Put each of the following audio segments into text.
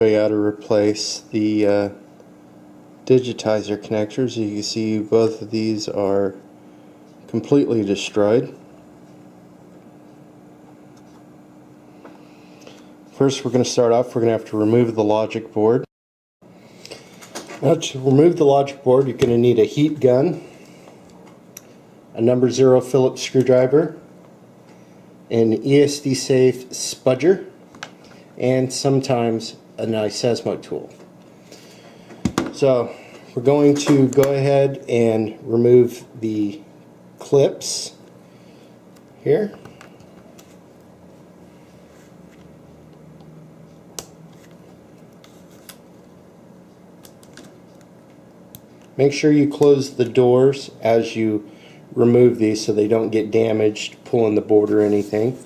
How to replace the digitizer connectors. You can see both of these are completely destroyed. First, we're going to start off, we're going to have to remove the logic board. Now, to remove the logic board, you're going to need a heat gun, a number 0 Phillips screwdriver, an ESD safe spudger, and sometimes a nice Seismo tool. So we're going to go ahead and remove the clips here. Make sure you close the doors as you remove these so they don't get damaged pulling the board or anything.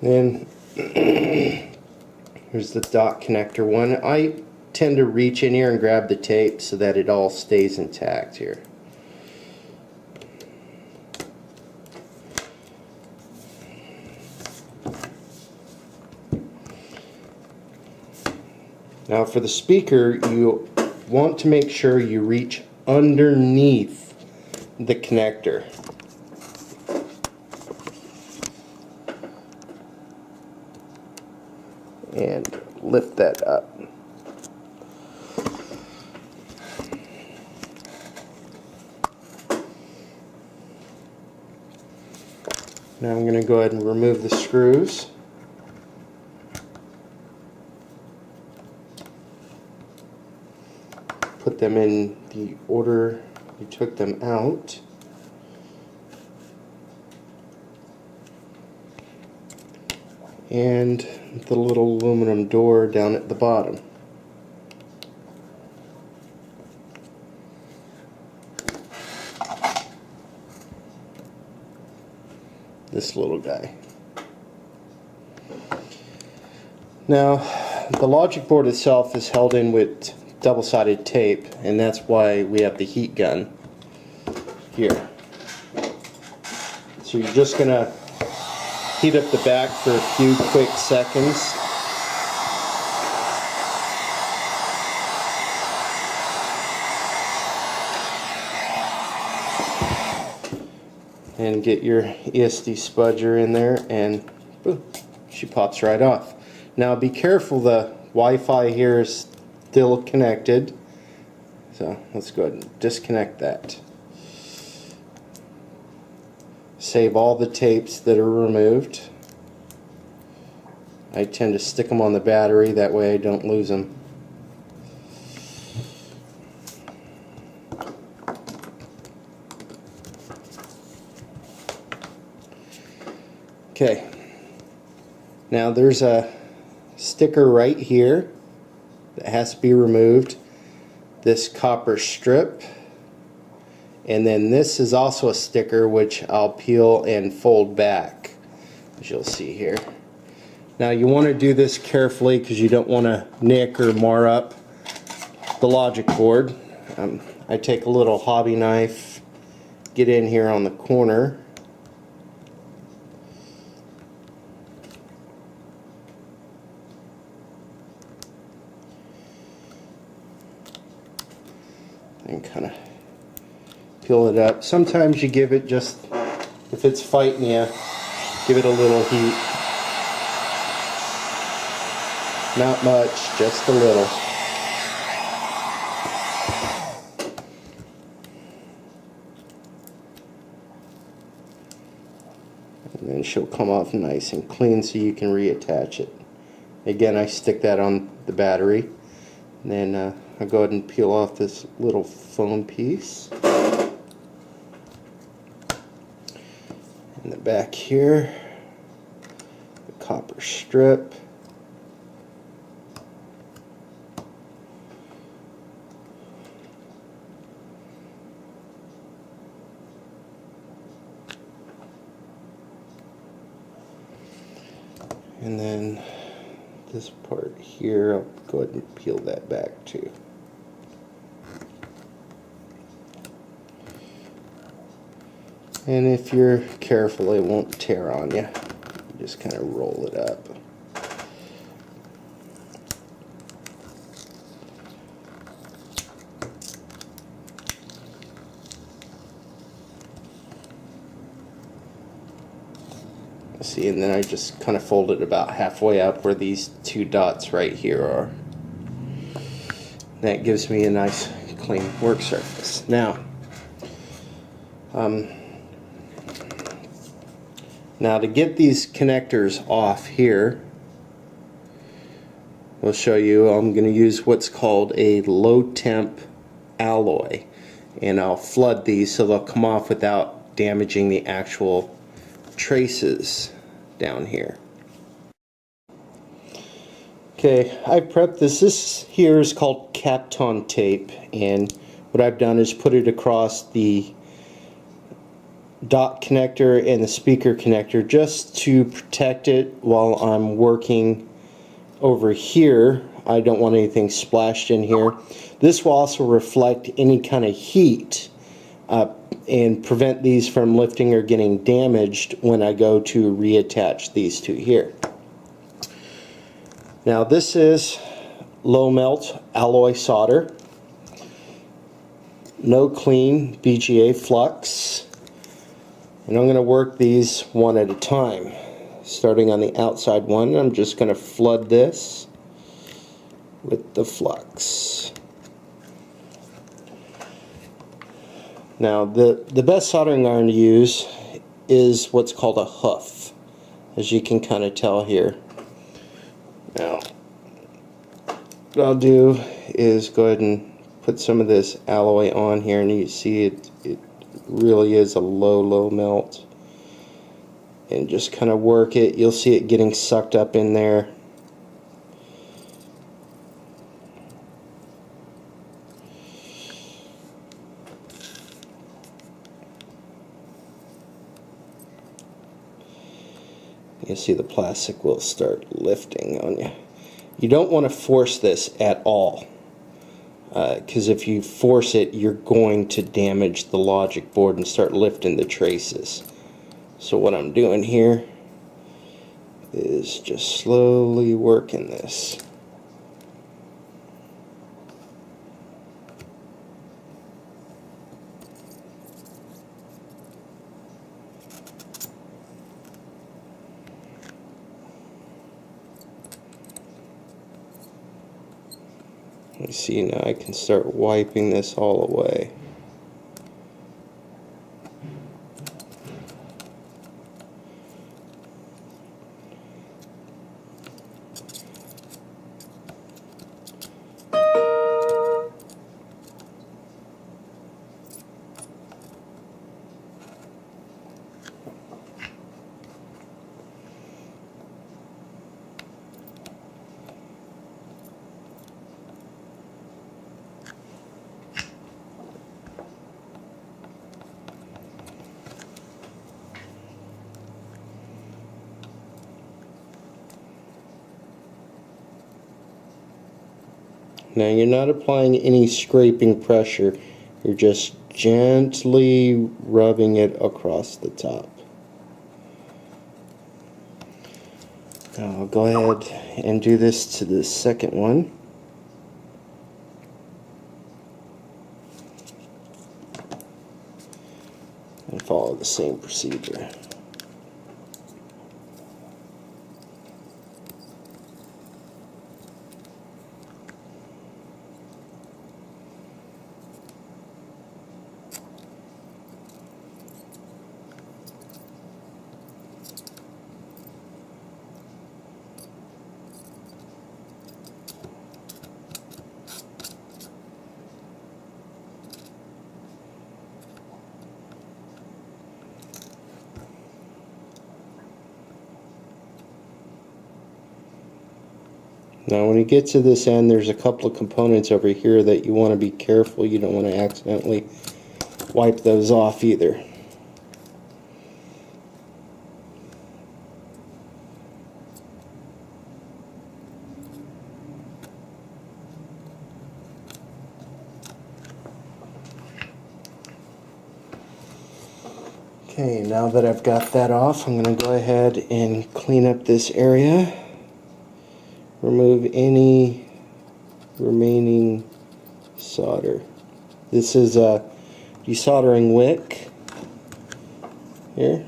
Then here's the dot connector one. I tend to reach in here and grab the tape so that it all stays intact here. Now for the speaker, you want to make sure you reach underneath the connector. And lift that up. Now I'm going to go ahead and remove the screws. Put them in the order you took them out. And the little aluminum door down at the bottom. This little guy. Now, the logic board itself is held in with double-sided tape, and that's why we have the heat gun here. So you're just going to heat up the back for a few quick seconds. And get your ESD spudger in there, and boom, she pops right off. Now be careful, the Wi-Fi here is still connected, so let's go ahead and disconnect that. Save all the tapes that are removed. I tend to stick them on the battery, that way I don't lose them. Okay, now there's a sticker right here that has to be removed, this copper strip, and then this is also a sticker which I'll peel and fold back, as you'll see here. Now you want to do this carefully because you don't want to nick or mar up the logic board. I take a little hobby knife, get in here on the corner, and kind of peel it up. Sometimes you give it just, if it's fighting you, give it a little heat. Not much, just a little. And then she'll come off nice and clean so you can reattach it. Again, I stick that on the battery. And then I'll go ahead and peel off this little foam piece. In the back here, the copper strip. And then this part here, I'll go ahead and peel that back too. And if you're careful, it won't tear on you. Just kind of roll it up. See, and then I just kind of fold it about halfway up where these two dots right here are. That gives me a nice clean work surface. Now, now to get these connectors off here, I'll show you. I'm going to use what's called a low temp alloy, and I'll flood these so they'll come off without damaging the actual traces down here. Okay, I prepped this. This here is called Kapton tape, and what I've done is put it across the dot connector and the speaker connector just to protect it while I'm working over here. I don't want anything splashed in here. This will also reflect any kind of heat and prevent these from lifting or getting damaged when I go to reattach these two here. Now this is low melt alloy solder, no clean BGA flux, and I'm going to work these one at a time. Starting on the outside one, I'm just going to flood this with the flux. Now the best soldering iron to use is what's called a hoof, as you can kind of tell here. Now what I'll do is go ahead and put some of this alloy on here, and you see it really is a low melt. And just kind of work it. You'll see it getting sucked up in there. You'll see the plastic will start lifting on you. You don't want to force this at all, because if you force it, you're going to damage the logic board and start lifting the traces. So what I'm doing here is just slowly working this. You see, now I can start wiping this all away. Now you're not applying any scraping pressure, you're just gently rubbing it across the top. Now I'll go ahead and do this to the second one. And follow the same procedure. Now when you get to this end, there's a couple of components over here that you want to be careful. You don't want to accidentally wipe those off either. Okay, now that I've got that off, I'm going to go ahead and clean up this area. Remove any remaining solder. This is a desoldering wick here.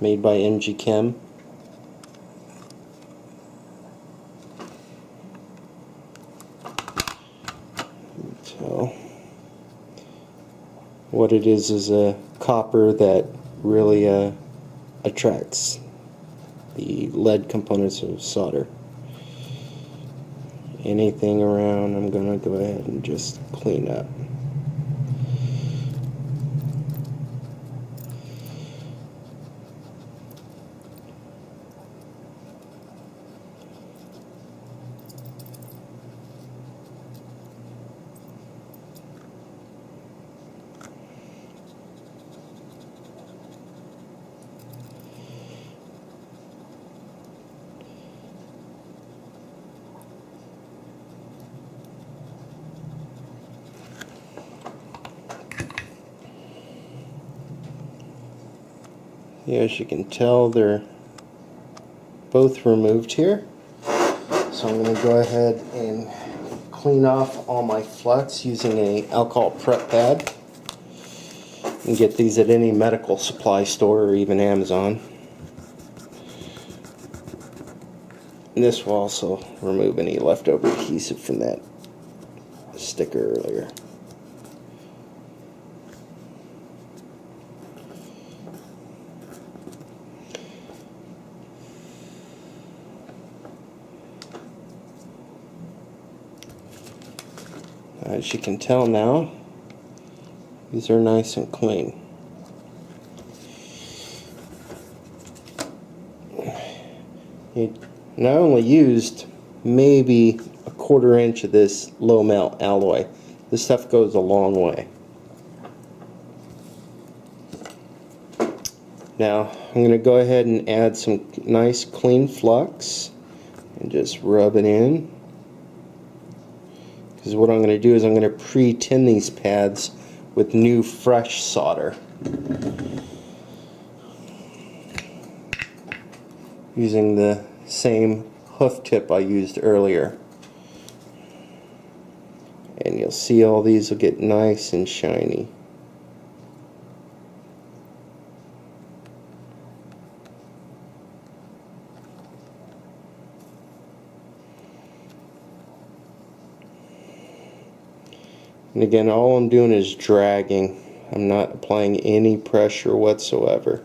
made by MG Chem. So what it is a copper that really attracts the lead components of solder. Anything around, I'm going to go ahead and just clean up. Yeah, as you can tell, they're both removed here. So I'm going to go ahead and clean off all my flux using a alcohol prep pad. You can get these at any medical supply store or even Amazon. And this will also remove any leftover adhesive from that sticker earlier. As you can tell now, these are nice and clean. You not only used maybe a 1/4 inch of this low melt alloy. This stuff goes a long way. Now I'm going to go ahead and add some nice clean flux and just rub it in. Because what I'm going to do is I'm going to pre-tin these pads with new fresh solder using the same hoof tip I used earlier. And you'll see all these will get nice and shiny. And again, all I'm doing is dragging. I'm not applying any pressure whatsoever.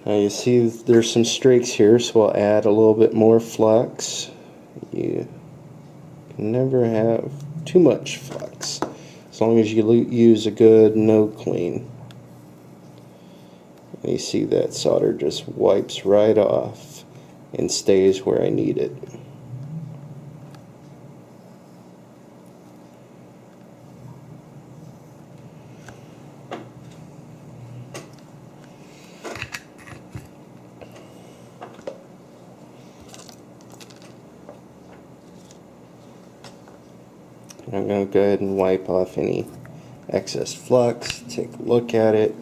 Now you see there's some streaks here, so I'll add a little bit more flux. You can never have too much flux, as long as you use a good no clean. And you see that solder just wipes right off and stays where I need it. I'm going to go ahead and wipe off any excess flux, take a look at it.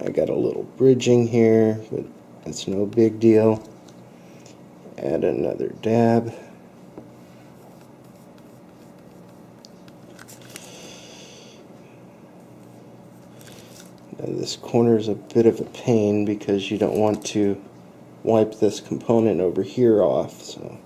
I got a little bridging here, but it's no big deal. Add another dab. Now this corner is a bit of a pain because you don't want to wipe this component over here off. So.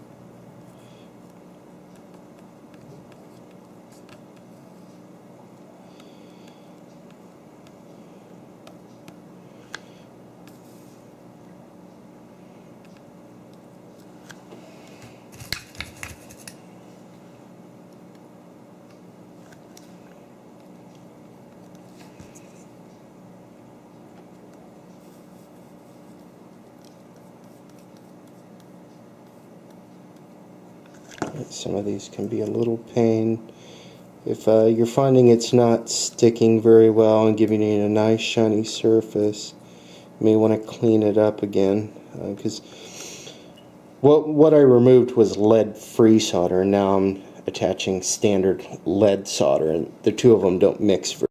Some of these can be a little pain. If you're finding it's not sticking very well and giving you a nice shiny surface, you may want to clean it up again. Because what I removed was lead-free solder, and now I'm attaching standard lead solder, and the two of them don't mix very